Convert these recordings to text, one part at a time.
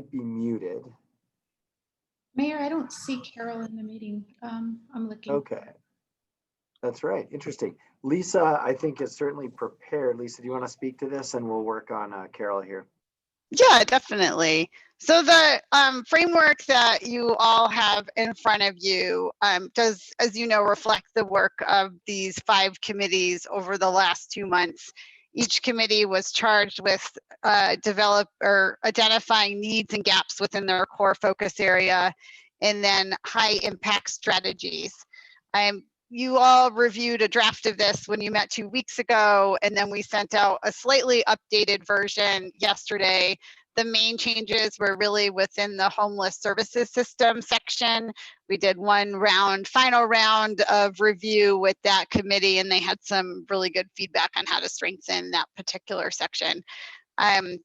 be muted. Mayor, I don't see Carol in the meeting. I'm looking. Okay. That's right. Interesting. Lisa, I think, is certainly prepared. Lisa, do you want to speak to this, and we'll work on Carol here? Yeah, definitely. So the framework that you all have in front of you does, as you know, reflect the work of these 5 committees over the last 2 months. Each committee was charged with identifying needs and gaps within their core focus area, and then high impact strategies. You all reviewed a draft of this when you met 2 weeks ago, and then we sent out a slightly updated version yesterday. The main changes were really within the homeless services system section. We did one final round of review with that committee, and they had some really good feedback on how to strengthen that particular section.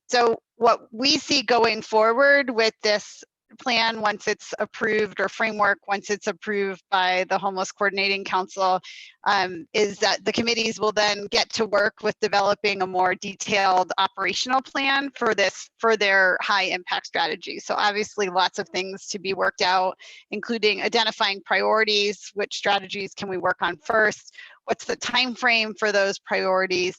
So what we see going forward with this plan, once it's approved, or framework, once it's approved by the Homeless Coordinating Council, is that the committees will then get to work with developing a more detailed operational plan for their high impact strategy. So obviously lots of things to be worked out, including identifying priorities. Which strategies can we work on first? What's the time frame for those priorities?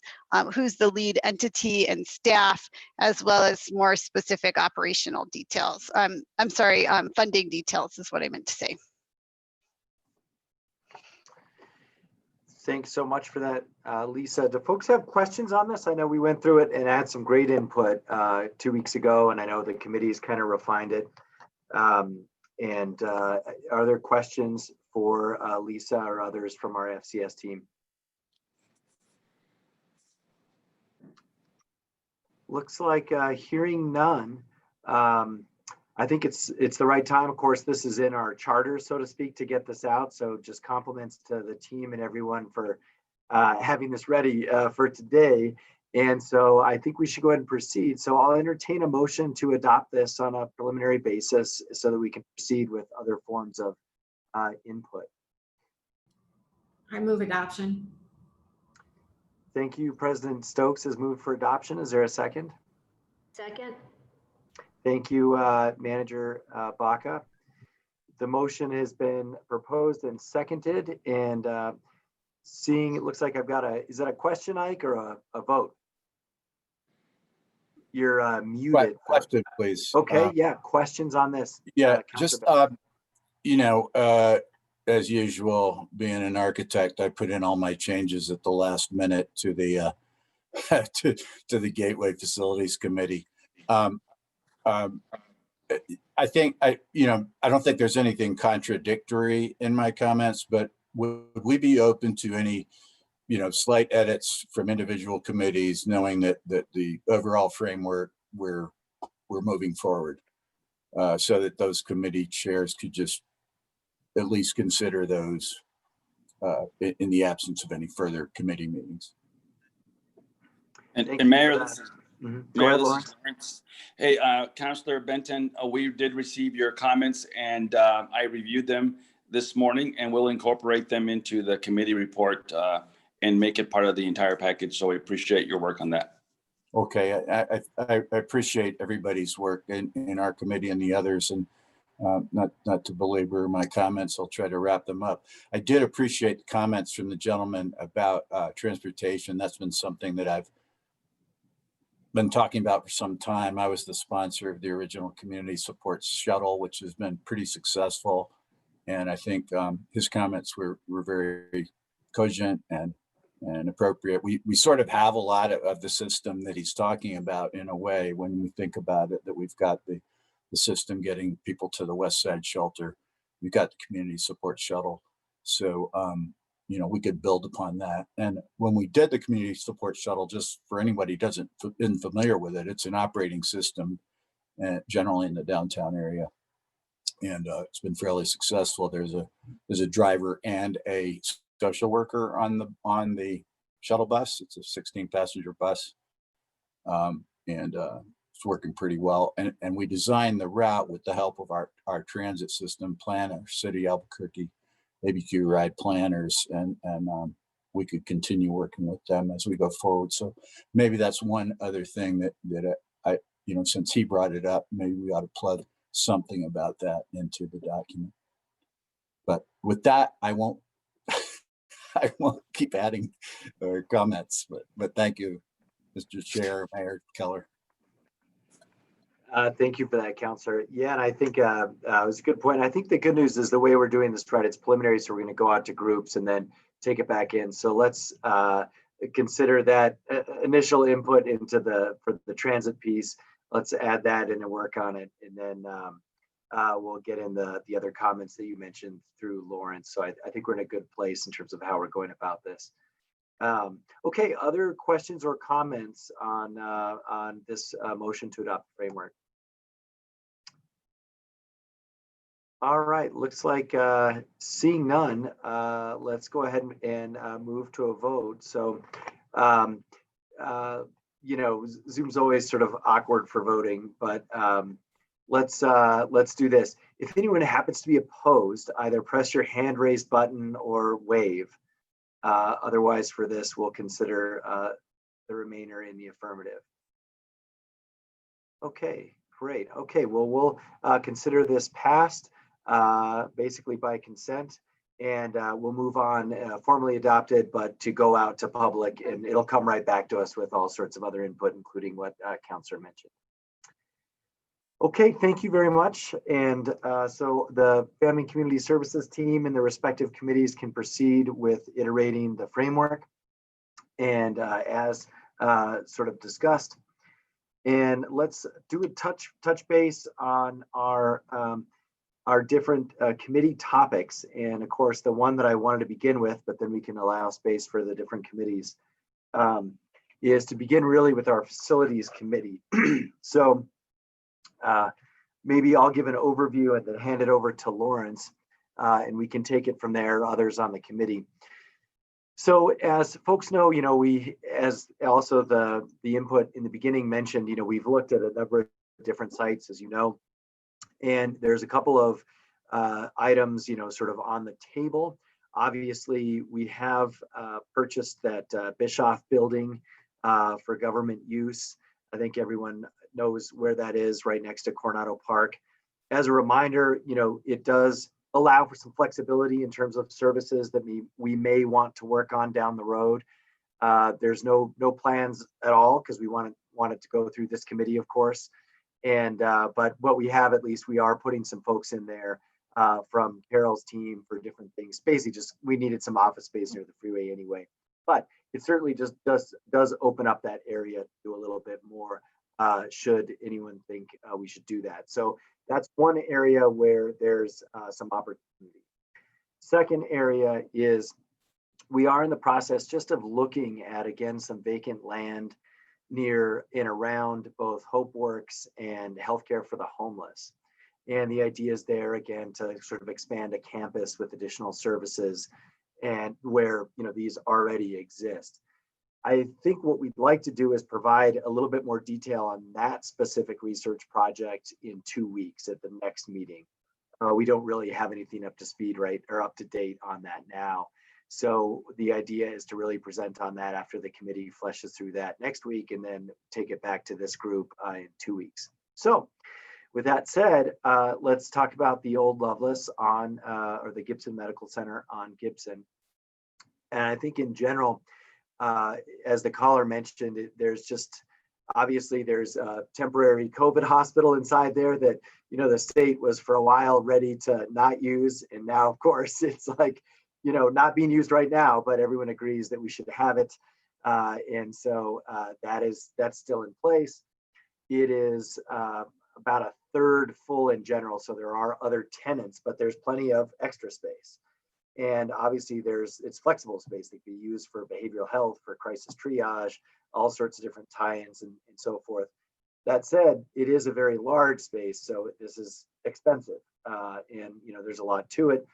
Who's the lead entity and staff, as well as more specific operational details. I'm sorry, funding details is what I meant to say. Thanks so much for that, Lisa. Do folks have questions on this? I know we went through it and had some great input 2 weeks ago, and I know the committee's kind of refined it. Are there questions for Lisa or others from our FCS team? Looks like hearing none. I think it's the right time. Of course, this is in our charter, so to speak, to get this out. So just compliments to the team and everyone for having this ready for today. And so I think we should go ahead and proceed. So I'll entertain a motion to adopt this on a preliminary basis so that we can proceed with other forms of input. I move adoption. Thank you. President Stokes has moved for adoption. Is there a second? Second. Thank you, Manager Baca. The motion has been proposed and seconded, and seeing it looks like I've got is that a question, Ike, or a vote? You're muted. Question, please. Okay, yeah, questions on this? Yeah, just, as usual, being an architect, I put in all my changes at the last minute to the to the Gateway Facilities Committee. I think I don't think there's anything contradictory in my comments, but would we be open to any, slight edits from individual committees, knowing that the overall framework we're moving forward, so that those committee chairs could just at least consider those in the absence of any further committee meetings. And Mayor, this is Go ahead, Lawrence. Hey, Councilor Benton, we did receive your comments, and I reviewed them this morning, and we'll incorporate them into the committee report and make it part of the entire package. So we appreciate your work on that. Okay, I appreciate everybody's work in our committee and the others, and not to belabor my comments, I'll try to wrap them up. I did appreciate the comments from the gentleman about transportation. That's been something that I've been talking about for some time. I was the sponsor of the original community support shuttle, which has been pretty successful. And I think his comments were very cogent and appropriate. We sort of have a lot of the system that he's talking about, in a way, when we think about it, that we've got the system getting people to the West Side Shelter. We've got the community support shuttle. So, we could build upon that. And when we did the community support shuttle, just for anybody who isn't familiar with it, it's an operating system generally in the downtown area. And it's been fairly successful. There's a driver and a social worker on the shuttle bus. It's a 16-passenger bus. It's working pretty well. And we designed the route with the help of our transit system planner, City Albuquerque ABQ ride planners, and we could continue working with them as we go forward. So maybe that's one other thing that since he brought it up, maybe we ought to plug something about that into the document. But with that, I won't I won't keep adding comments, but thank you, Mr. Chair, Mayor Keller. Thank you for that, Counselor. Yeah, and I think it was a good point. I think the good news is the way we're doing this, right? It's preliminary, so we're going to go out to groups and then take it back in. So let's consider that initial input for the transit piece. Let's add that in and work on it, and then we'll get in the other comments that you mentioned through Lawrence. So I think we're in a good place in terms of how we're going about this. Okay, other questions or comments on this motion to adopt the framework? All right, looks like seeing none, let's go ahead and move to a vote. So, Zoom's always sort of awkward for voting, but let's do this. If anyone happens to be opposed, either press your hand raised button or wave. Otherwise, for this, we'll consider the remainder in the affirmative. Okay, great. Okay, well, we'll consider this passed basically by consent, and we'll move on, formally adopted, but to go out to public, and it'll come right back to us with all sorts of other input, including what Counselor mentioned. Okay, thank you very much. And so the Family and Community Services team and the respective committees can proceed with iterating the framework, and as sort of discussed. And let's do a touch base on our different committee topics. And of course, the one that I wanted to begin with, but then we can allow space for the different committees, is to begin really with our facilities committee. So maybe I'll give an overview and then hand it over to Lawrence, and we can take it from there, others on the committee. So as folks know, we, as also the input in the beginning mentioned, we've looked at a number of different sites, as you know, and there's a couple of items, sort of on the table. Obviously, we have purchased that Bischoff building for government use. I think everyone knows where that is, right next to Coronado Park. As a reminder, it does allow for some flexibility in terms of services that we may want to work on down the road. There's no plans at all, because we want it to go through this committee, of course. And but what we have, at least, we are putting some folks in there from Carol's team for different things. Basically, just we needed some office space near the freeway anyway. But it certainly just does open up that area to do a little bit more, should anyone think we should do that. So that's one area where there's some opportunity. Second area is we are in the process just of looking at, again, some vacant land near and around both HopeWorks and Healthcare for the Homeless. And the idea is there, again, to sort of expand a campus with additional services, and where these already exist. I think what we'd like to do is provide a little bit more detail on that specific research project in 2 weeks at the next meeting. We don't really have anything up to speed, right, or up to date on that now. So the idea is to really present on that after the committee fleshes through that next week, and then take it back to this group in 2 weeks. So with that said, let's talk about the old Loveless or the Gibson Medical Center on Gibson. And I think in general, as the caller mentioned, there's just, obviously there's a temporary COVID hospital inside there that, the state was for a while ready to not use. And now, of course, it's like, not being used right now, but everyone agrees that we should have it. And so that's still in place. It is about a third full in general. So there are other tenants, but there's plenty of extra space. And obviously it's flexible space that can be used for behavioral health, for crisis triage, all sorts of different tie-ins and so forth. That said, it is a very large space, so this is expensive, and there's a lot to it.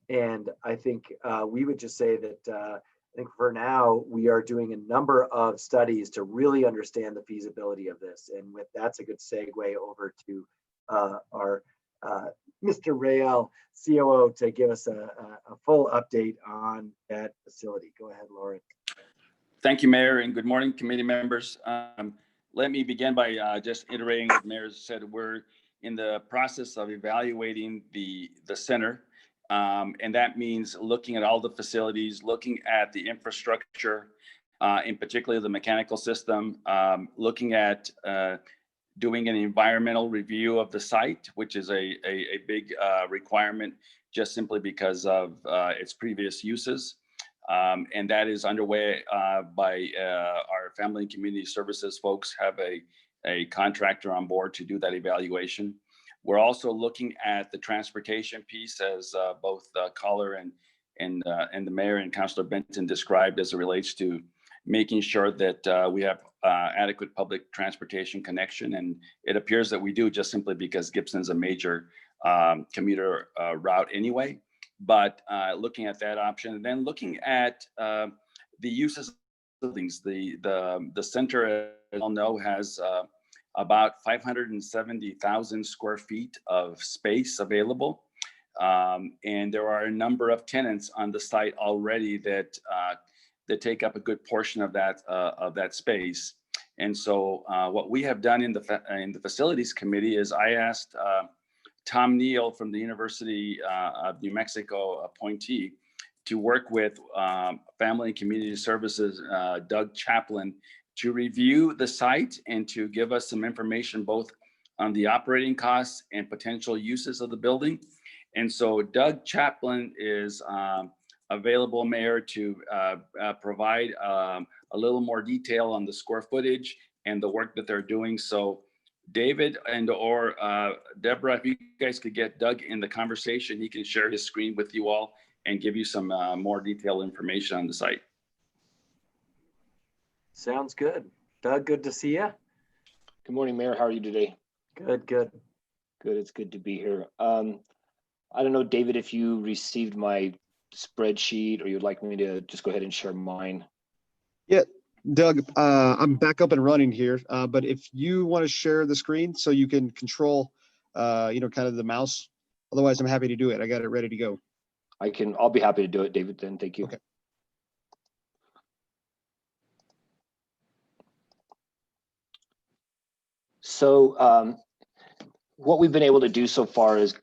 And I think we would just say that I think for now we are doing a number of studies to really understand the feasibility of this. And with that's a good segue over to our Mr. Rael, COO, to give us a full update on that facility. Go ahead, Lauren. Thank you, Mayor, and good morning, committee members. let me begin by just iterating what the Mayor said. We're in the process of evaluating the center. And that means looking at all the facilities, looking at the infrastructure, in particular the mechanical system, looking at doing an environmental review of the site, which is a big requirement just simply because of its previous uses. And that is underway by our Family and Community Services folks have a contractor on board to do that evaluation. We're also looking at the transportation piece as both Caller and the Mayor and Councilor Benton described as it relates to making sure that we have adequate public transportation connection. And it appears that we do just simply because Gibson's a major commuter route anyway. But looking at that option and then looking at the uses of things, the center, as you all know, has about 570,000 square feet of space available. And there are a number of tenants on the site already that take up a good portion of that space. And so what we have done in the facilities committee is I asked Tom Neal from the University of New Mexico appointee to work with Family and Community Services, Doug Chaplin, to review the site and to give us some information both on the operating costs and potential uses of the building. And so Doug Chaplin is available, Mayor, to provide a little more detail on the square footage and the work that they're doing. So David and or Deborah, if you guys could get Doug in the conversation, he can share his screen with you all and give you some more detailed information on the site. Sounds good. Doug, good to see you. Good morning, Mayor. How are you today? Good, good. Good. It's good to be here. I don't know, David, if you received my spreadsheet or you'd like me to just go ahead and share mine. Yeah, Doug, I'm back up and running here, but if you want to share the screen so you can control, kind of the mouse, otherwise I'm happy to do it. I got it ready to go. I'll be happy to do it, David, then. Thank you. Okay. So what we've been able to do so far is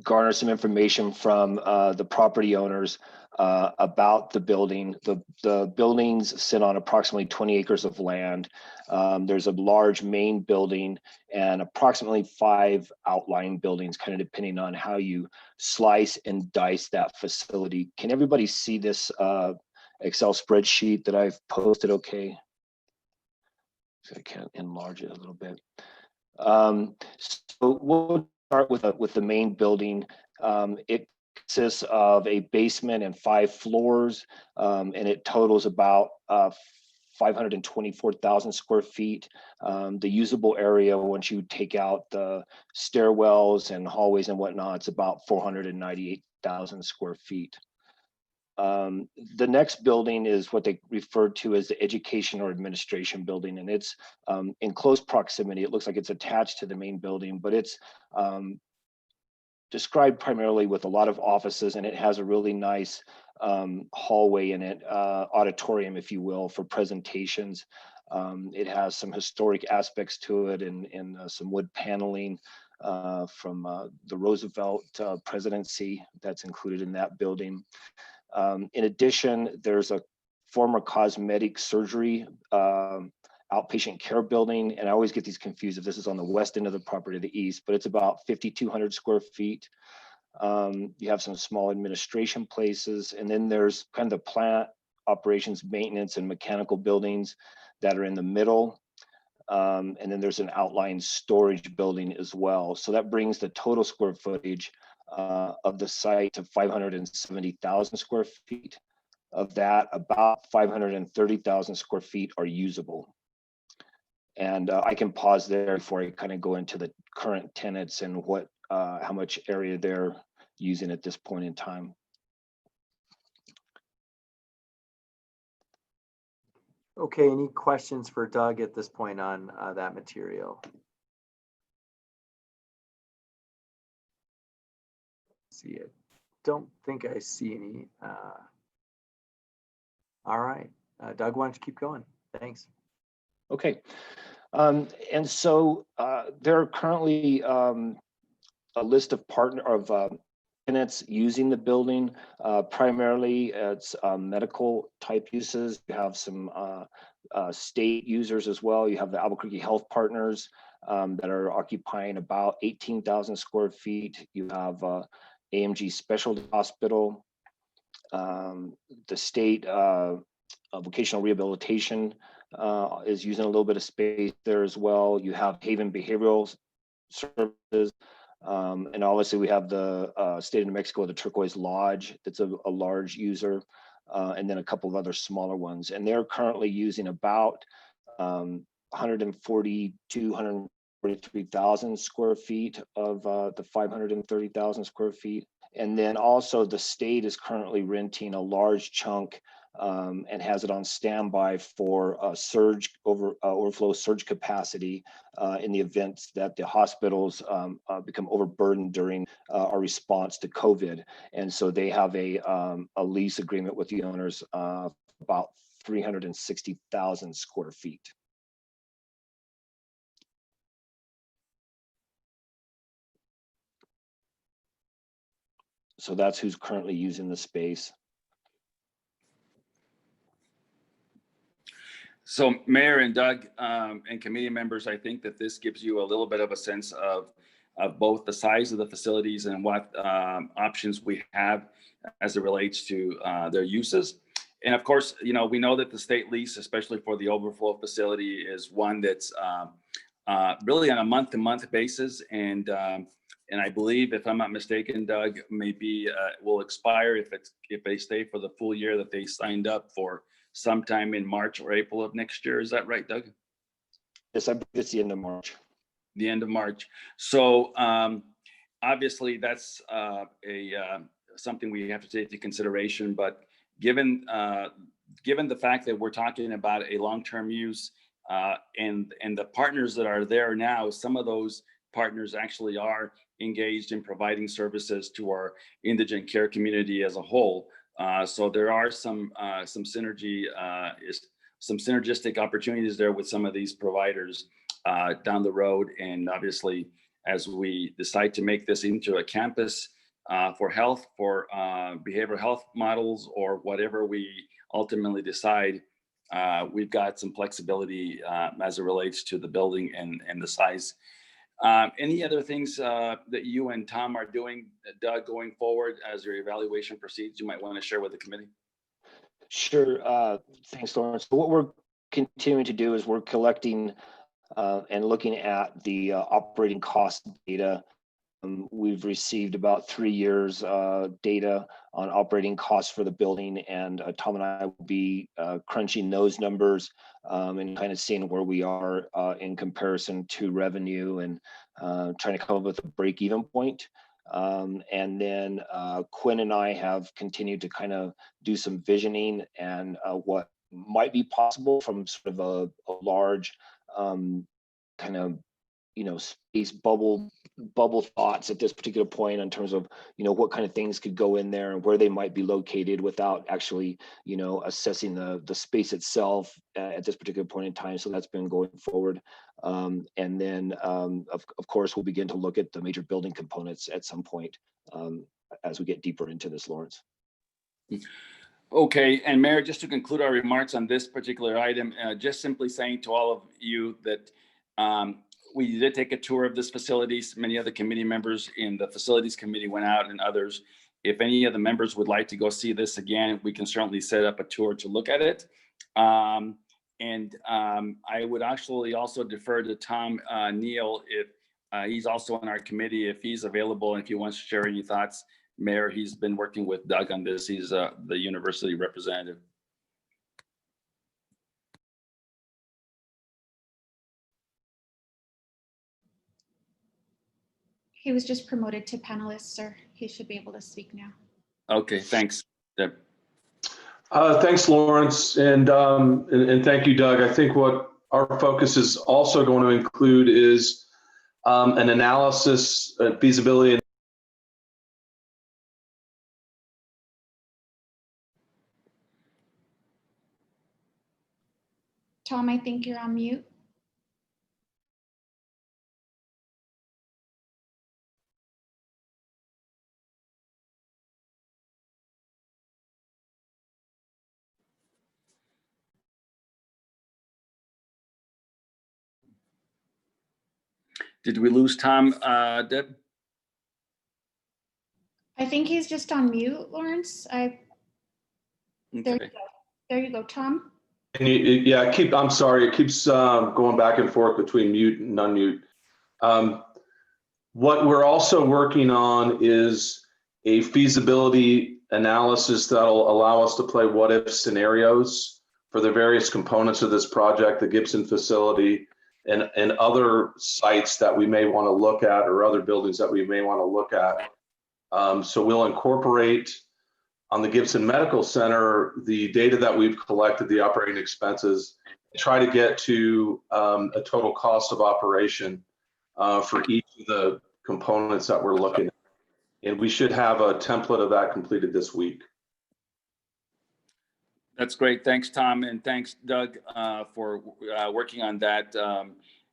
garner some information from the property owners about the building. The buildings sit on approximately 20 acres of land. There's a large main building and approximately 5 outlying buildings, kind of depending on how you slice and dice that facility. Can everybody see this Excel spreadsheet that I've posted okay? So I can enlarge it a little bit. So we'll start with the main building. It consists of a basement and 5 floors, and it totals about 524,000 square feet. The usable area, once you take out the stairwells and hallways and whatnot, it's about 498,000 square feet. The next building is what they refer to as the education or administration building, and it's in close proximity. It looks like it's attached to the main building, but it's described primarily with a lot of offices, and it has a really nice hallway in it, auditorium, if you will, for presentations. It has some historic aspects to it and some wood paneling from the Roosevelt presidency that's included in that building. In addition, there's a former cosmetic surgery outpatient care building, and I always get these confused if this is on the west end of the property or the east, but it's about 5,200 square feet. You have some small administration places, and then there's kind of the plant operations, maintenance, and mechanical buildings that are in the middle. And then there's an outlying storage building as well. So that brings the total square footage of the site to 570,000 square feet. Of that, about 530,000 square feet are usable. And I can pause there before I kind of go into the current tenants and what, how much area they're using at this point in time. Okay, any questions for Doug at this point on that material? See it. Don't think I see any. All right, Doug, why don't you keep going? Thanks. Okay. And so there are currently a list of tenants using the building. Primarily, it's medical type uses. You have some state users as well. You have the Albuquerque Health Partners that are occupying about 18,000 square feet. You have AMG Specialty Hospital, the state vocational rehabilitation is using a little bit of space there as well. You have Haven Behavioral Services. And obviously we have the state of New Mexico, the Turquoise Lodge, that's a large user, and then a couple of other smaller ones. And they're currently using about 143,000 square feet of the 530,000 square feet. And then also the state is currently renting a large chunk and has it on standby for overflow surge capacity in the event that the hospitals become overburdened during our response to COVID. And so they have a lease agreement with the owners about 360,000 square feet. So that's who's currently using the space. So Mayor and Doug and committee members, I think that this gives you a little bit of a sense of both the size of the facilities and what options we have as it relates to their uses. And of course, you know, we know that the state lease, especially for the overflow facility, is one that's really on a month-to-month basis. And I believe, if I'm not mistaken, Doug, maybe will expire if they stay for the full year that they signed up for sometime in March or April of next year. Is that right, Doug? Yes, I believe it's the end of March. The end of March. So obviously that's something we have to take into consideration. But given the fact that we're talking about a long-term use and the partners that are there now, some of those partners actually are engaged in providing services to our indigent care community as a whole. So there are some synergistic opportunities there with some of these providers down the road. And obviously, as we decide to make this into a campus for health, for behavioral health models, or whatever we ultimately decide, we've got some flexibility as it relates to the building and the size. Any other things that you and Tom are doing, Doug, going forward as your evaluation proceeds, you might want to share with the committee? Sure. Thanks, Lawrence. So what we're continuing to do is we're collecting and looking at the operating cost data. We've received about 3 years data on operating costs for the building, and Tom and I will be crunching those numbers and kind of seeing where we are in comparison to revenue, and trying to come up with a break-even point. And then Quinn and I have continued to kind of do some visioning and what might be possible from sort of a large kind of, you know, space bubble thoughts at this particular point in terms of, you know, what kind of things could go in there and where they might be located without actually, you know, assessing the space itself at this particular point in time. So that's been going forward. And then of course, we'll begin to look at the major building components at some point as we get deeper into this, Lawrence. Okay, and Mayor, just to conclude our remarks on this particular item, just simply saying to all of you that we did take a tour of this facilities. Many of the committee members in the facilities committee went out, and others. If any of the members would like to go see this again, we can certainly set up a tour to look at it. And I would actually also defer to Tom Neal, if he's also on our committee, if he's available and if he wants to share any thoughts. Mayor, he's been working with Doug on this. He's the university representative. He was just promoted to panelist, sir. He should be able to speak now. Okay, thanks, Deb. Thanks, Lawrence, and thank you, Doug. I think what our focus is also going to include is an analysis, feasibility. Tom, I think you're on mute. Did we lose Tom, Deb? I think he's just on mute, Lawrence. There you Okay. go. There you go, Tom. Yeah, I'm sorry, it keeps going back and forth between mute and unmute. What we're also working on is a feasibility analysis that'll allow us to play what if scenarios for the various components of this project, the Gibson facility, and other sites that we may want to look at, or other buildings that we may want to look at. So we'll incorporate on the Gibson Medical Center the data that we've collected, the operating expenses, try to get to a total cost of operation for each of the components that we're looking at. And we should have a template of that completed this week. That's great. Thanks, Tom, and thanks, Doug, for working on that.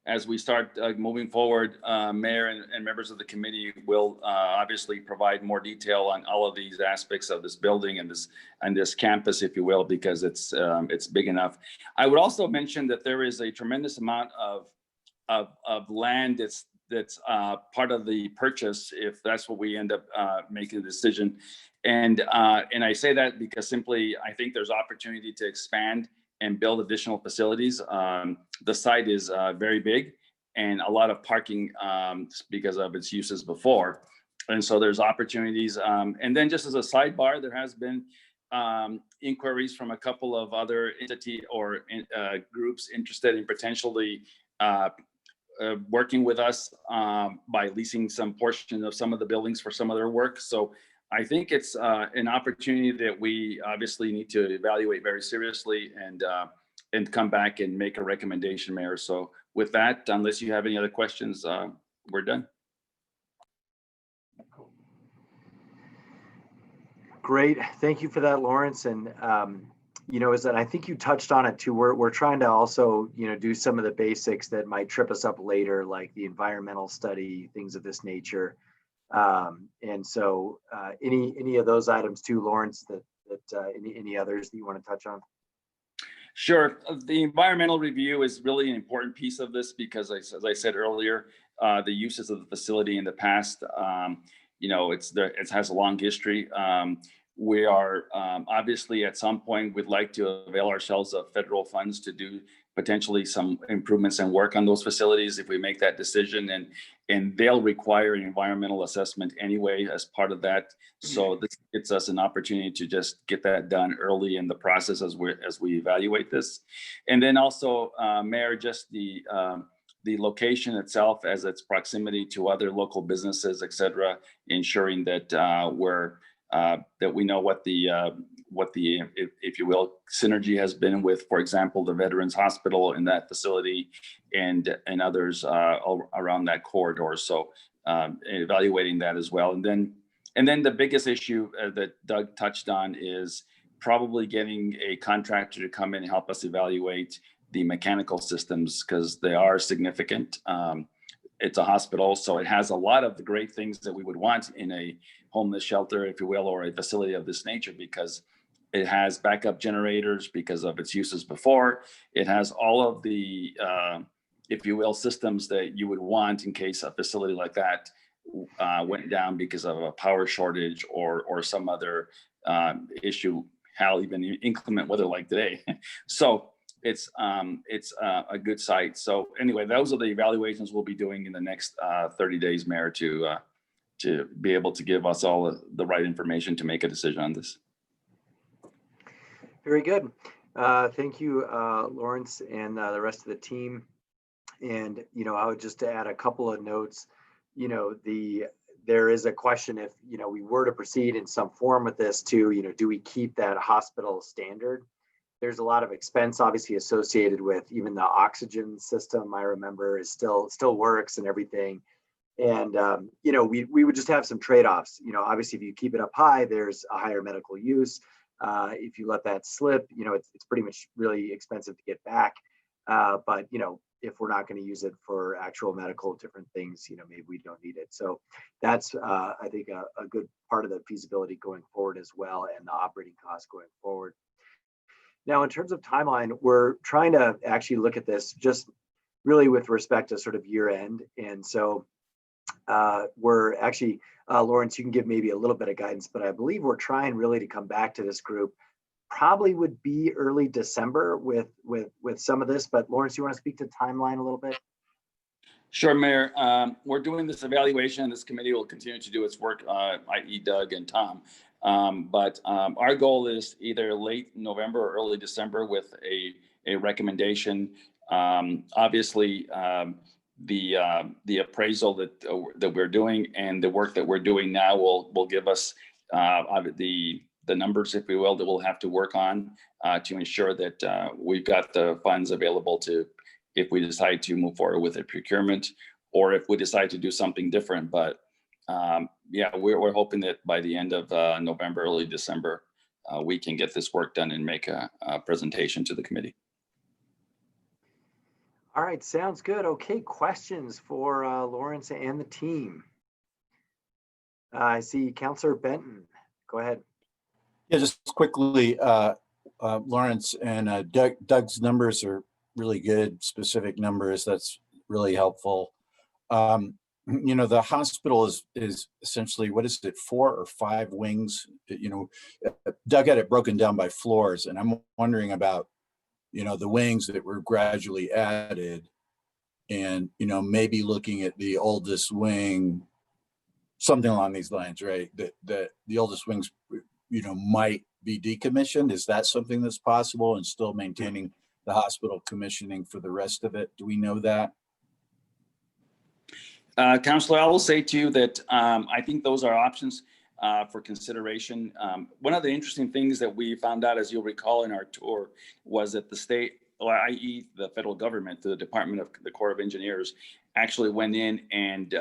As we start moving forward, Mayor and members of the committee will obviously provide more detail on all of these aspects of this building and this campus, if you will, because it's big enough. I would also mention that there is a tremendous amount of land that's part of the purchase, if that's what we end up making a decision. And I say that because simply I think there's opportunity to expand and build additional facilities. The site is very big and a lot of parking because of its uses before. And so there's opportunities. And then just as a sidebar, there has been inquiries from a couple of other entity or groups interested in potentially working with us by leasing some portion of some of the buildings for some of their work. So I think it's an opportunity that we obviously need to evaluate very seriously and come back and make a recommendation, Mayor. So with that, unless you have any other questions, we're done. Great. Thank you for that, Lawrence. And, is that I think you touched on it too. We're trying to also, do some of the basics that might trip us up later, like the environmental study, things of this nature. And so any of those items too, Lawrence, that any others that you want to touch on? Sure. The environmental review is really an important piece of this because, as I said earlier, the uses of the facility in the past, it has a long history. We are obviously at some point we'd like to avail ourselves of federal funds to do potentially some improvements and work on those facilities if we make that decision, and they'll require an environmental assessment anyway as part of that. So this gives us an opportunity to just get that done early in the process as we evaluate this. And then also, Mayor, just the location itself as its proximity to other local businesses, et cetera, ensuring that that we know what the if you will, synergy has been with, for example, the Veterans Hospital in that facility and others all around that corridor. So evaluating that as well. And then the biggest issue that Doug touched on is probably getting a contractor to come in and help us evaluate the mechanical systems because they are significant. It's a hospital, so it has a lot of the great things that we would want in a homeless shelter, if you will, or a facility of this nature, because it has backup generators because of its uses before. It has all of the, if you will, systems that you would want in case a facility like that went down because of a power shortage or some other issue, hell, even inclement weather like today. So it's a good site. So anyway, those are the evaluations we'll be doing in the next 30 days, Mayor, to be able to give us all the right information to make a decision on this. Very good. Thank you, Lawrence, and the rest of the team. And, I would just add a couple of notes. There is a question if, we were to proceed in some form with this too, do we keep that hospital standard? There's a lot of expense obviously associated with even the oxygen system. I remember is still works and everything. And, we would just have some trade-offs. Obviously if you keep it up high, there's a higher medical use. If you let that slip, it's pretty much really expensive to get back. But, if we're not going to use it for actual medical different things, maybe we don't need it. So that's, I think, a good part of the feasibility going forward as well, and the operating costs going forward. Now, in terms of timeline, we're trying to actually look at this just really with respect to sort of year end. And so we're actually, Lawrence, you can give maybe a little bit of guidance, but I believe we're trying really to come back to this group. Probably would be early December with some of this, but Lawrence, you want to speak to timeline a little bit? Sure, Mayor. We're doing this evaluation, and this committee will continue to do its work, i.e. Doug and Tom. But our goal is either late November or early December with a recommendation. Obviously, the appraisal that we're doing and the work that we're doing now will give us the numbers, if we will, that we'll have to work on to ensure that we've got the funds available to, if we decide to move forward with a procurement, or if we decide to do something different. But yeah, we're hoping that by the end of November, early December, we can get this work done and make a presentation to the committee. All right, sounds good. Okay, questions for Lawrence and the team. I see Councilor Benton. Go ahead. Yeah, just quickly, Lawrence and Doug's numbers are really good, specific numbers. That's really helpful. You know, the hospital is essentially, what is it, 4 or 5 wings? You know, Doug had it broken down by floors, and I'm wondering about, you know, the wings that were gradually added, and, you know, maybe looking at the oldest wing, something along these lines, right? That the oldest wings, you know, might be decommissioned. Is that something that's possible, and still maintaining the hospital commissioning for the rest of it? Do we know that? Councilor, I will say to you that I think those are options for consideration. One of the interesting things that we found out, as you'll recall in our tour, was that the state, or i.e. the federal government, the Department of the Corps of Engineers, actually went in and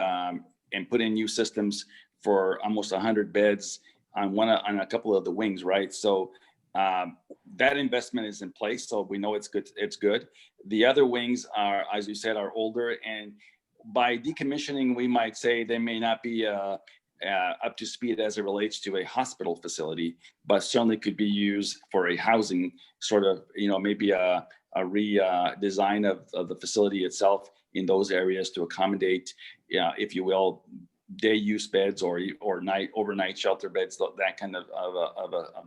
put in new systems for almost 100 beds on a couple of the wings, right? So that investment is in place, so we know it's good. It's good. The other wings are, as you said, are older, and by decommissioning, we might say they may not be up to speed as it relates to a hospital facility, but certainly could be used for a housing sort of, you know, maybe a redesign of the facility itself in those areas to accommodate, if you will, day use beds or overnight shelter beds, that kind of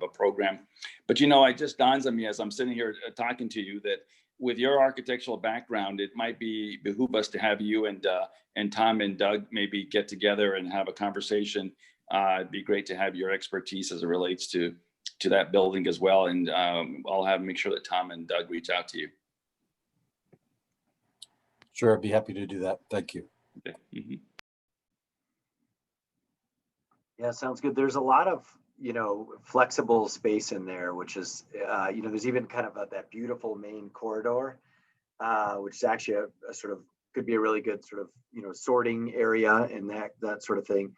a program. But, you know, it just dawns on me as I'm sitting here talking to you that with your architectural background, it might behoove us to have you and Tom and Doug maybe get together and have a conversation. It'd be great to have your expertise as it relates to that building as well. And I'll make sure that Tom and Doug reach out to you. Sure, I'd be happy to do that. Thank you. Okay. Mm-hmm. Yeah, sounds good. There's a lot of, you know, flexible space in there, which is, you know, there's even kind of that beautiful main corridor, which is actually a sort of, could be a really good sort of, you know, sorting area and that sort of thing.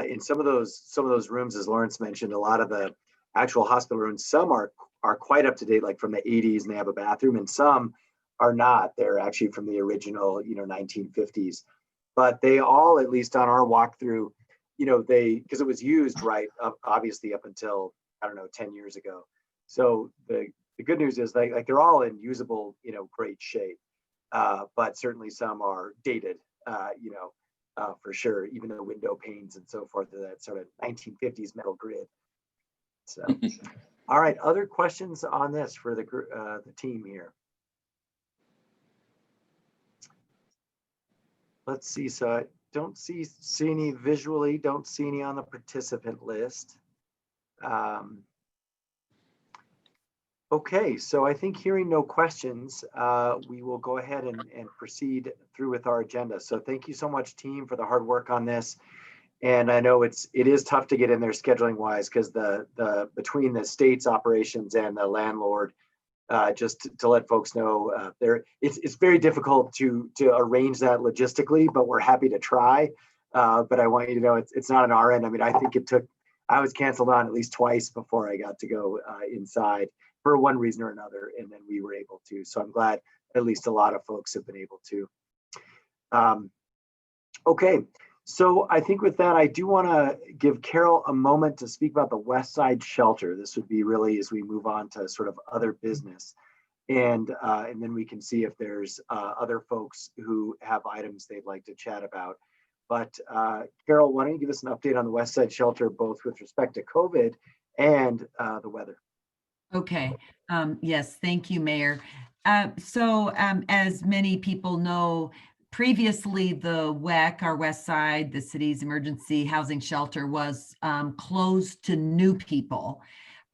In some of those rooms, as Lawrence mentioned, a lot of the actual hospital rooms, some are quite up to date, like from the 80s, and they have a bathroom, and some are not. They're actually from the original, you know, 1950s. But they all, at least on our walkthrough, you know, because it was used, right, obviously up until, I don't know, 10 years ago. So the good news is like they're all in usable, you know, great shape. But certainly some are dated, you know, for sure, even the window panes and so forth, that sort of 1950s metal grid. So, all right, other questions on this for the team here? Let's see, so I don't see any visually, don't see any on the participant list. Okay, so I think hearing no questions, we will go ahead and proceed through with our agenda. So thank you so much, team, for the hard work on this. And I know it is tough to get in there scheduling wise, because the between the state's operations and the landlord, just to let folks know, it's very difficult to arrange that logistically, but we're happy to try. But I want you to know it's not on our end. I mean, I think I was canceled on at least twice before I got to go inside for one reason or another, and then we were able to. So I'm glad at least a lot of folks have been able to. Okay, so I think with that, I do want to give Carol a moment to speak about the West Side Shelter. This would be really as we move on to sort of other business. And then we can see if there's other folks who have items they'd like to chat about. But Carol, why don't you give us an update on the West Side Shelter, both with respect to COVID and the weather? Okay. Yes, thank you, Mayor. As many people know, previously the WEC, our West Side, the city's emergency housing shelter, was closed to new people.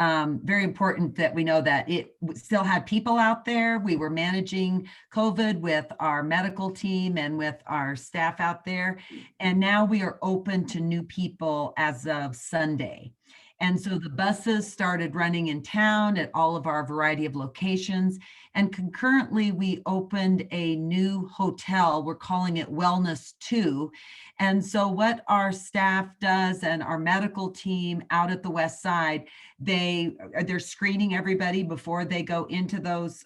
Very important that we know that it still had people out there. We were managing COVID with our medical team and with our staff out there. And now we are open to new people as of Sunday. And so the buses started running in town at all of our variety of locations. And concurrently, we opened a new hotel. We're calling it Wellness 2. And so what our staff does and our medical team out at the West Side, they're screening everybody before they go into those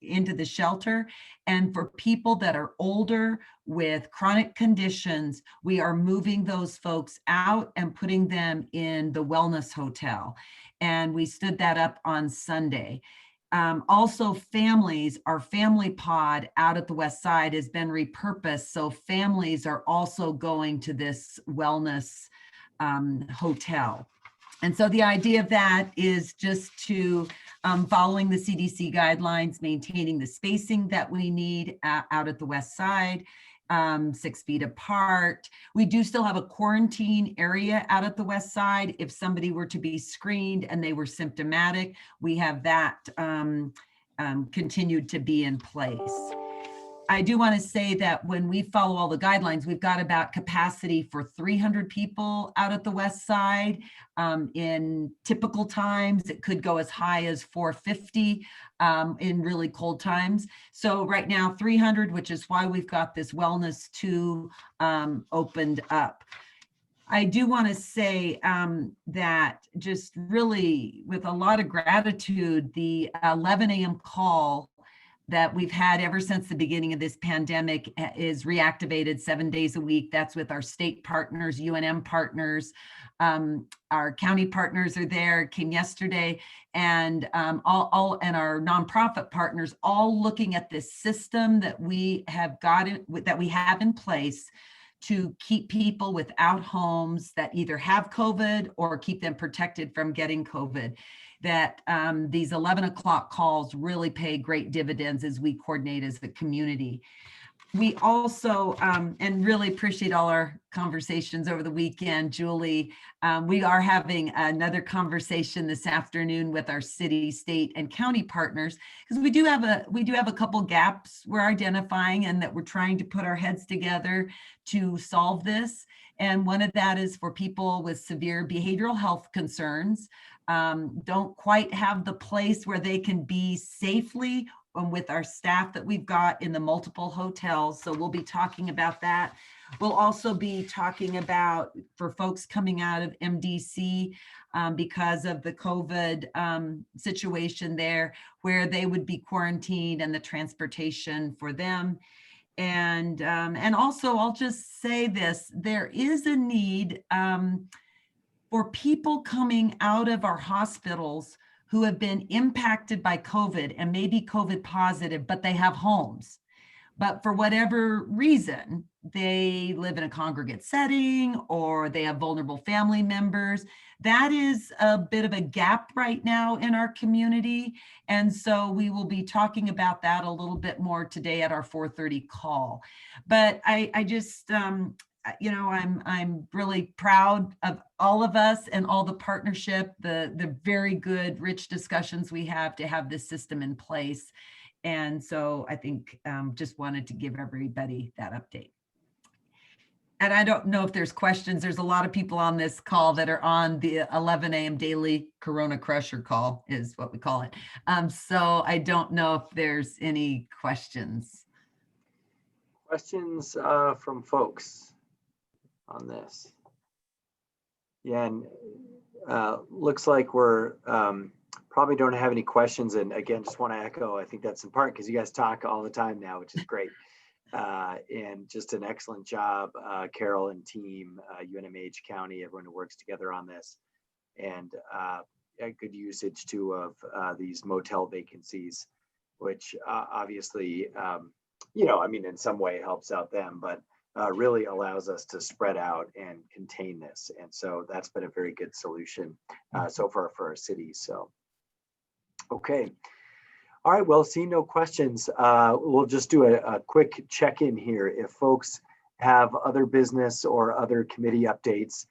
into the shelter. And for people that are older with chronic conditions, we are moving those folks out and putting them in the Wellness Hotel. And we stood that up on Sunday. Also families, our family pod out at the West Side has been repurposed. So families are also going to this wellness hotel. And so the idea of that is just to following the CDC guidelines, maintaining the spacing that we need out at the West Side, 6 feet apart. We do still have a quarantine area out at the West Side. If somebody were to be screened and they were symptomatic, we have that continued to be in place. I do want to say that when we follow all the guidelines, we've got about capacity for 300 people out at the West Side. In typical times, it could go as high as 450 in really cold times. So right now, 300, which is why we've got this Wellness 2 opened up. I do want to say that just really with a lot of gratitude, the 11 a.m. call that we've had ever since the beginning of this pandemic is reactivated 7 days a week. That's with our state partners, UNM partners. Our county partners are there, came yesterday, and all and our nonprofit partners, all looking at this system that we have in place to keep people without homes that either have COVID or keep them protected from getting COVID. That these 11 o'clock calls really pay great dividends as we coordinate as the community. We also, and really appreciate all our conversations over the weekend, Julie. We are having another conversation this afternoon with our city, state, and county partners, because we do have a couple gaps we're identifying and that we're trying to put our heads together to solve this. And one of that is for people with severe behavioral health concerns, don't quite have the place where they can be safely with our staff that we've got in the multiple hotels. So we'll be talking about that. We'll also be talking about for folks coming out of MDC because of the COVID situation there, where they would be quarantined and the transportation for them. And also I'll just say this, there is a need for people coming out of our hospitals who have been impacted by COVID and maybe COVID positive, but they have homes. But for whatever reason, they live in a congregate setting or they have vulnerable family members. That is a bit of a gap right now in our community. And so we will be talking about that a little bit more today at our 4:30 call. But I just, you know, I'm really proud of all of us and all the partnership, the very good, rich discussions we have to have this system in place. And so I think just wanted to give everybody that update. And I don't know if there's questions. There's a lot of people on this call that are on the 11 a.m. daily Corona Crusher call is what we call it. So I don't know if there's any questions. Questions from folks on this? Yeah, and looks like we're probably don't have any questions. And again, just want to echo, I think that's in part because you guys talk all the time now, which is great. And just an excellent job, Carol and team, UNMH County, everyone who works together on this. And a good usage too of these motel vacancies which obviously, you know, I mean, in some way helps out them, but really allows us to spread out and contain this. And so that's been a very good solution so far for our city. So, okay. All right, well, seeing no questions, we'll just do a quick check-in here. If folks have other business or other committee updates,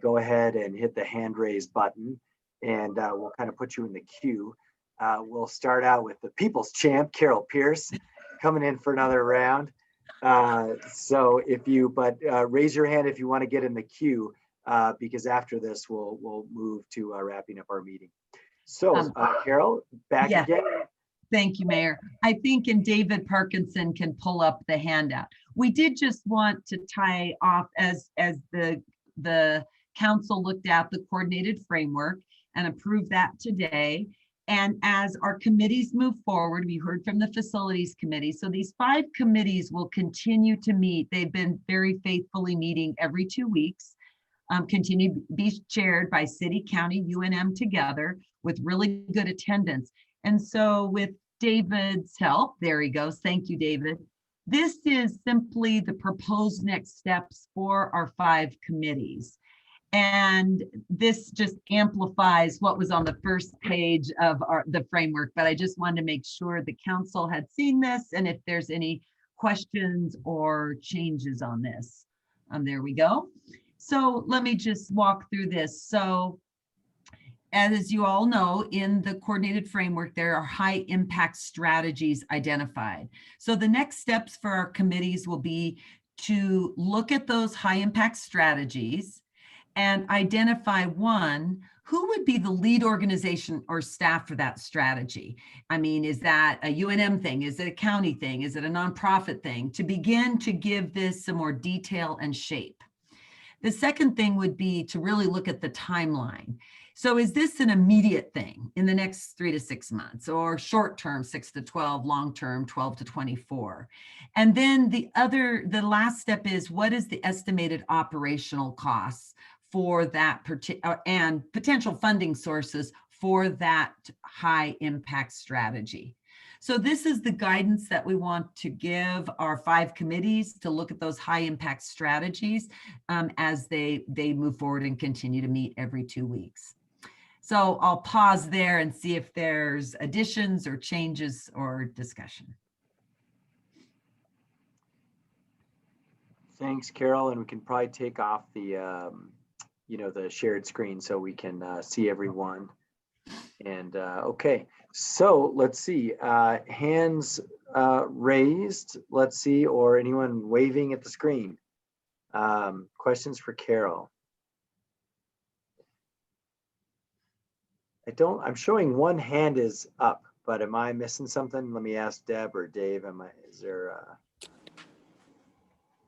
go ahead and hit the hand raise button and we'll kind of put you in the queue. We'll start out with the people's champ, Carol Pierce, coming in for another round. So if you, raise your hand if you want to get in the queue, because after this, we'll move to wrapping up our meeting. So Carol, back yeah. again. Thank you, Mayor. I think, and David Parkinson can pull up the handout. We did just want to tie off as the council looked at the coordinated framework and approved that today. And as our committees move forward, we heard from the facilities committee. So these 5 committees will continue to meet. They've been very faithfully meeting every 2 weeks, continue to be chaired by city, county, UNM together with really good attendance. And so with David's help, there he goes. Thank you, David. This is simply the proposed next steps for our 5 committees. And this just amplifies what was on the first page of the framework, but I just wanted to make sure the council had seen this and if there's any questions or changes on this. There we go. So let me just walk through this. So as you all know, in the coordinated framework, there are high impact strategies identified. So the next steps for our committees will be to look at those high impact strategies and identify one, who would be the lead organization or staff for that strategy? I mean, is that a UNM thing? Is it a county thing? Is it a nonprofit thing? To begin to give this some more detail and shape. The second thing would be to really look at the timeline. So is this an immediate thing in the next 3 to 6 months, or short term 6 to 12, long term 12 to 24? And then the last step is, what is the estimated operational costs for that and potential funding sources for that high impact strategy? So this is the guidance that we want to give our 5 committees to look at those high impact strategies as they move forward and continue to meet every 2 weeks. So I'll pause there and see if there's additions or changes or discussion. Thanks, Carol. And we can probably take off the, the shared screen so we can see everyone. And okay, so let's see, hands raised, let's see, or anyone waving at the screen. Questions for Carol? I'm showing one hand is up, but am I missing something? Let me ask Deb or Dave, is there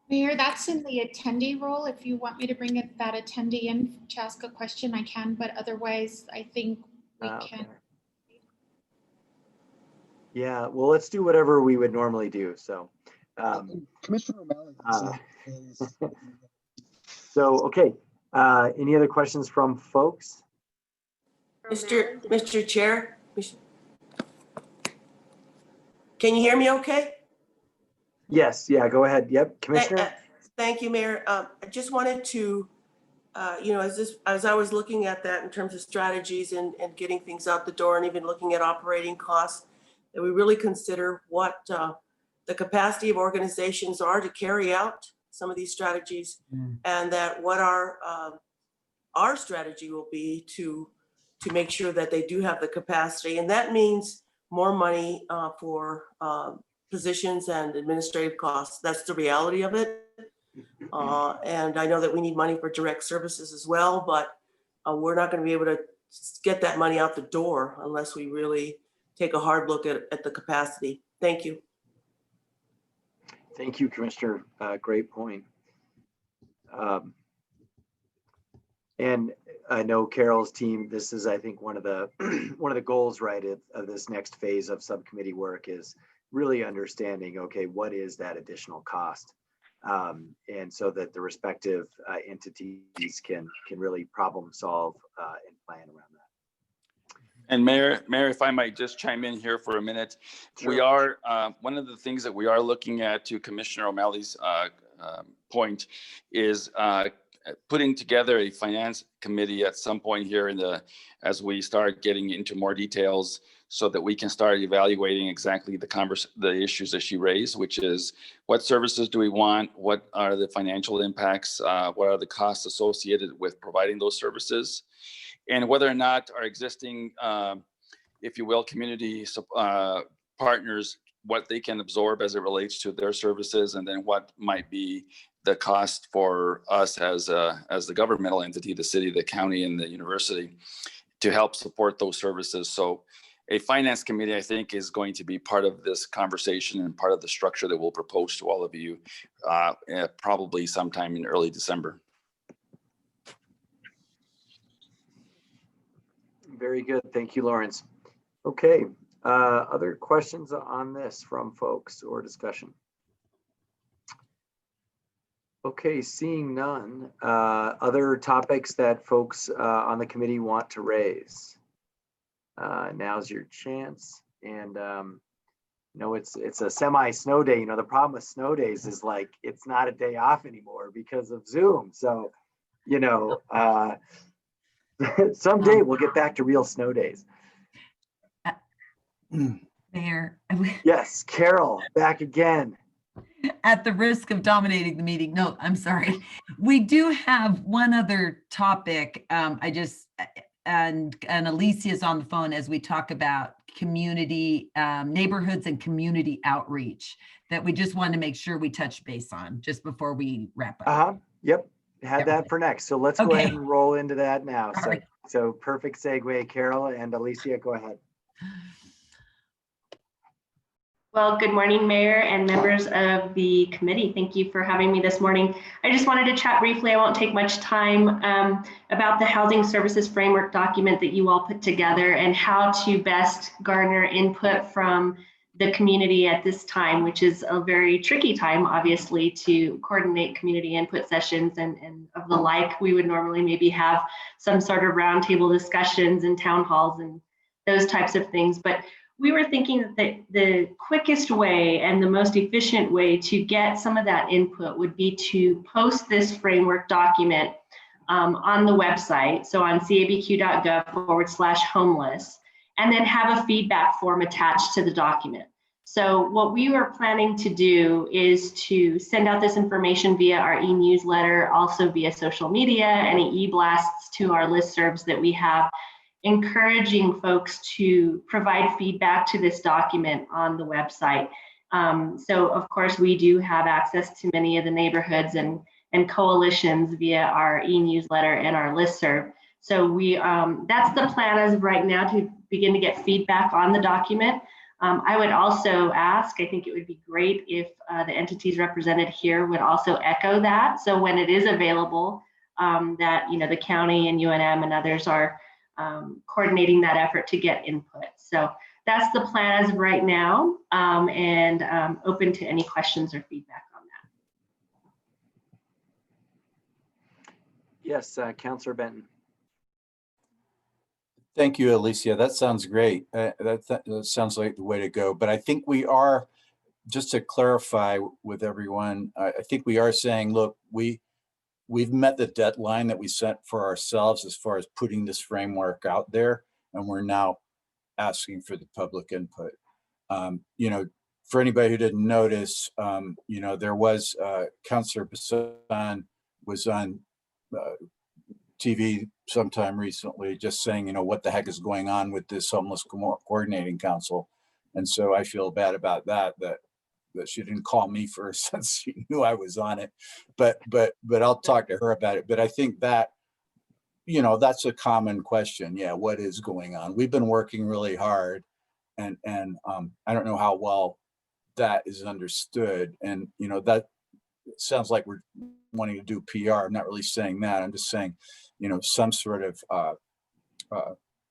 Mayor, that's in the attendee role. If you want me to bring that attendee in to ask a question, I can, but otherwise I think we can. Yeah, well, let's do whatever we would normally do. So, Commissioner O'Malley. So, okay. Any other questions from folks? Mr. Chair, can you hear me okay? Yes, yeah, go ahead. Yep, Commissioner. Thank you, Mayor. I just wanted to, as I was looking at that in terms of strategies and getting things out the door and even looking at operating costs, that we really consider what the capacity of organizations are to carry out some of these strategies, and that what our strategy will be to make sure that they do have the capacity. And that means more money for positions and administrative costs. That's the reality of it. And I know that we need money for direct services as well, but we're not going to be able to get that money out the door unless we really take a hard look at the capacity. Thank you. Thank you, Commissioner. Great point. And I know Carol's team, this is, I think, one of the goals, right, of this next phase of subcommittee work is really understanding, okay, what is that additional cost? And so that the respective entities can really problem solve and plan around that. And Mayor, if I might just chime in here for a minute, we are, one of the things that we are looking at, to Commissioner O'Malley's point, is putting together a finance committee at some point here as we start getting into more details, so that we can start evaluating exactly the issues that she raised, which is what services do we want? What are the financial impacts? What are the costs associated with providing those services? And whether or not our existing, if you will, community partners, what they can absorb as it relates to their services, and then what might be the cost for us as the governmental entity, the city, the county, and the university, to help support those services. So a finance committee, I think, is going to be part of this conversation and part of the structure that we'll propose to all of you probably sometime in early December. Very good. Thank you, Lawrence. Okay. Other questions on this from folks or discussion? Okay, seeing none. Other topics that folks on the committee want to raise? Now's your chance. And it's a semi-snow day. The problem with snow days is, like, it's not a day off anymore because of Zoom. So, someday we'll get back to real snow days. Mayor. Yes, Carol, back again. At the risk of dominating the meeting. No, I'm sorry. We do have one other topic. And Alicia's on the phone as we talk about community, neighborhoods and community outreach that we just wanted to make sure we touch base on just before we wrap up. Yep. Had that for next. So let's go ahead and roll into that now. So perfect segue, Carol and Alicia, go ahead. Well, good morning, Mayor and members of the committee. Thank you for having me this morning. I just wanted to chat briefly, I won't take much time, about the Housing Services Framework document that you all put together and how to best garner input from the community at this time, which is a very tricky time, obviously, to coordinate community input sessions and of the like. We would normally maybe have some sort of roundtable discussions and town halls and those types of things. But we were thinking that the quickest way and the most efficient way to get some of that input would be to post this framework document on the website, so on cabq.gov/homeless, and then have a feedback form attached to the document. So what we were planning to do is to send out this information via our e-newsletter, also via social media, any e-blasts to our listservs that we have, encouraging folks to provide feedback to this document on the website. So of course, we do have access to many of the neighborhoods and coalitions via our e-newsletter and our listserv. So that's the plan as of right now, to begin to get feedback on the document. I would also ask, I think it would be great if the entities represented here would also echo that. So when it is available, that the county and UNM and others are coordinating that effort to get input. So that's the plan as of right now, and open to any questions or feedback on that. Yes, Councillor Benton. Thank you, Alicia. That sounds great. That sounds like the way to go. But I think we are, just to clarify with everyone, I think we are saying, look, we've met the deadline that we set for ourselves as far as putting this framework out there, and we're now asking for the public input. For anybody who didn't notice, there was Councillor Bassan was on TV sometime recently just saying, what the heck is going on with this Homeless Coordinating Council. And so I feel bad about that she didn't call me first since she knew I was on it, but I'll talk to her about it. But I think that, that's a common question. Yeah, what is going on? We've been working really hard, and I don't know how well that is understood. And that sounds like we're wanting to do PR. I'm not really saying that. I'm just saying, some sort of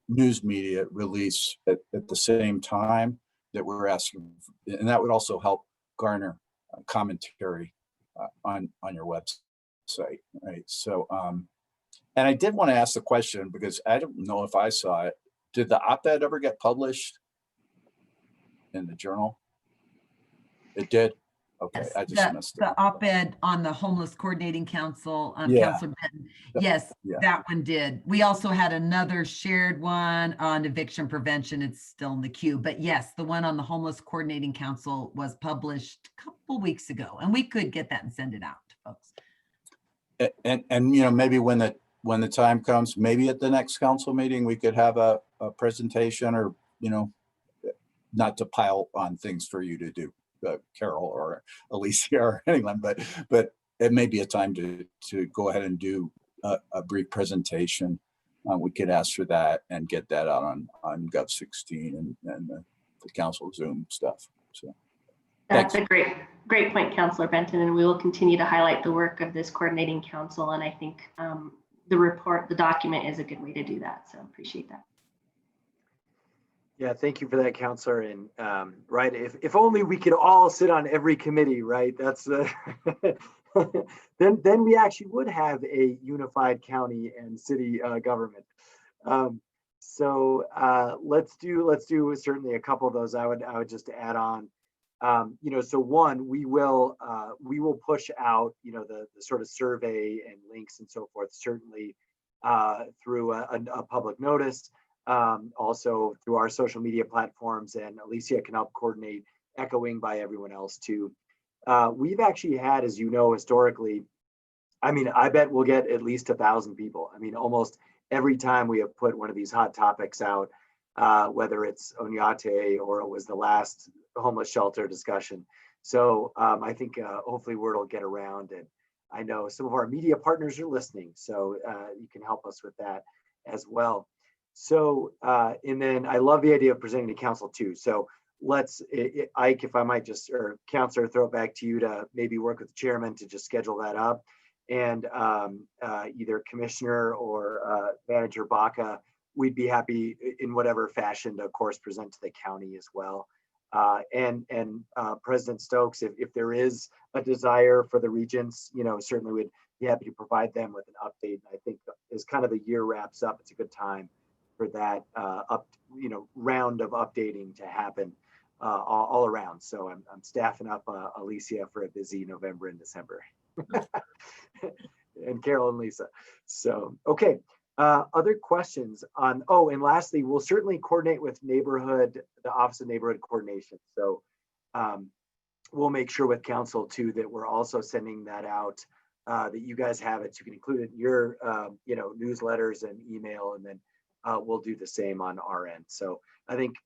news media release at the same time that we're asking, and that would also help garner commentary on your website, right? So, and I did want to ask the question because I don't know if I saw it. did the op-ed ever get published in the journal? It did? Okay, Yes, I just missed it. the op-ed on the Homeless Coordinating Council, Yeah. Councilor Benton. Yes, Yeah. that one did. We also had another shared one on eviction prevention. It's still in the queue, but yes, the one on the Homeless Coordinating Council was published a couple weeks ago, and we could get that and send it out to folks. And you know, maybe when the time comes, maybe at the next council meeting, we could have a presentation, or, you know, not to pile on things for you to do, Carol or Alicia or anyone, but it may be a time to go ahead and do a brief presentation. We could ask for that and get that out on Gov16 and the council Zoom stuff. So That's thanks. a great point, Councilor Benton, and we will continue to highlight the work of this coordinating council. And I think the document is a good way to do that. So appreciate that. Yeah, thank you for that, Counselor. And right, if only we could all sit on every committee, right? That's then we actually would have a unified county and city government. So let's do certainly a couple of those. I would just add on. You know, so one, we will push out, you know, the sort of survey and links and so forth, certainly through a public notice. Also through our social media platforms, and Alicia can help coordinate echoing by everyone else too. We've actually had, as you know, historically, I mean, I bet we'll get at least 1,000 people. I mean, almost every time we have put one of these hot topics out, whether it's Oñate or it was the last homeless shelter discussion. So I think hopefully word will get around, and I know some of our media partners are listening, so you can help us with that as well. So, and then I love the idea of presenting to council too. So let's, Ike, if I might just, or Counselor, throw it back to you to maybe work with the chairman to just schedule that up. And either Commissioner or Manager Baca, we'd be happy in whatever fashion to, of course, present to the county as well. And President Stokes, if there is a desire for the regents, you know, certainly we'd be happy to provide them with an update. And I think as kind of the year wraps up, it's a good time for that round of updating to happen all around. So I'm staffing up Alicia for a busy November and December, and Carol and Lisa. So okay, other questions on? Oh, and lastly, we'll certainly coordinate with the Office of Neighborhood Coordination. So we'll make sure with council too that we're also sending that out. That you guys have it, so you can include it in your newsletters and email, and then we'll do the same on our end. So I think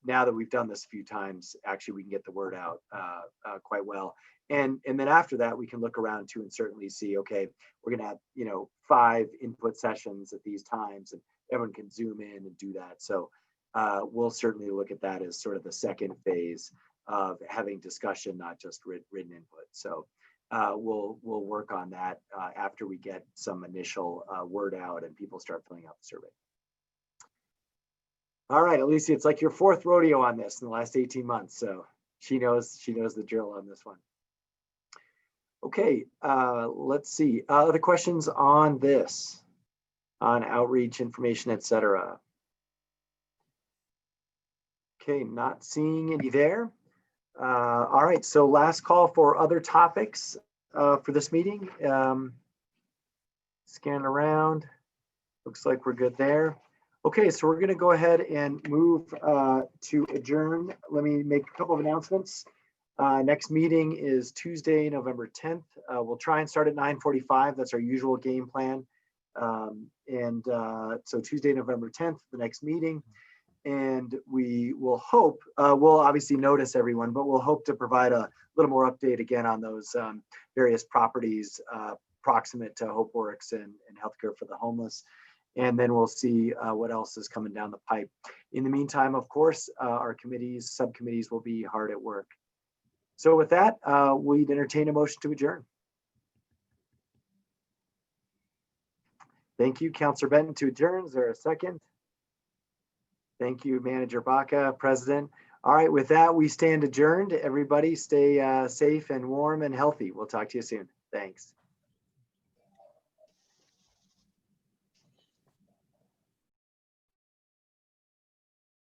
now that we've done this a few times, actually we can get the word out quite well. And then after that, we can look around too and certainly see, okay, we're gonna have 5 input sessions at these times, and everyone can zoom in and do that. So we'll certainly look at that as sort of the second phase of having discussion, not just written input. So we'll work on that after we get some initial word out and people start filling out the survey. All right, Alicia, it's like your 4th rodeo on this in the last 18 months. So she knows the drill on this one. Okay, let's see. Other questions on this, on outreach, information, etc. Okay, not seeing any there. All right, so last call for other topics for this meeting. Scan around. Looks like we're good there. Okay, so we're going to go ahead and move to adjourn. Let me make a couple of announcements. Next meeting is Tuesday, November 10th. We'll try and start at 9:45. That's our usual game plan. So Tuesday, November 10th, the next meeting. And we will hope, we'll obviously notice everyone, but we'll hope to provide a little more update again on those various properties proximate to HopeWorks and Healthcare for the Homeless. And then we'll see what else is coming down the pipe. In the meantime, of course, our committees, subcommittees will be hard at work. So with that, we'd entertain a motion to adjourn. Thank you, Councilor Benton, to adjourn. Is there a second? Thank you, Manager Baca, President. All right, with that, we stand adjourned. Everybody stay safe and warm and healthy. We'll talk to you soon. Thanks.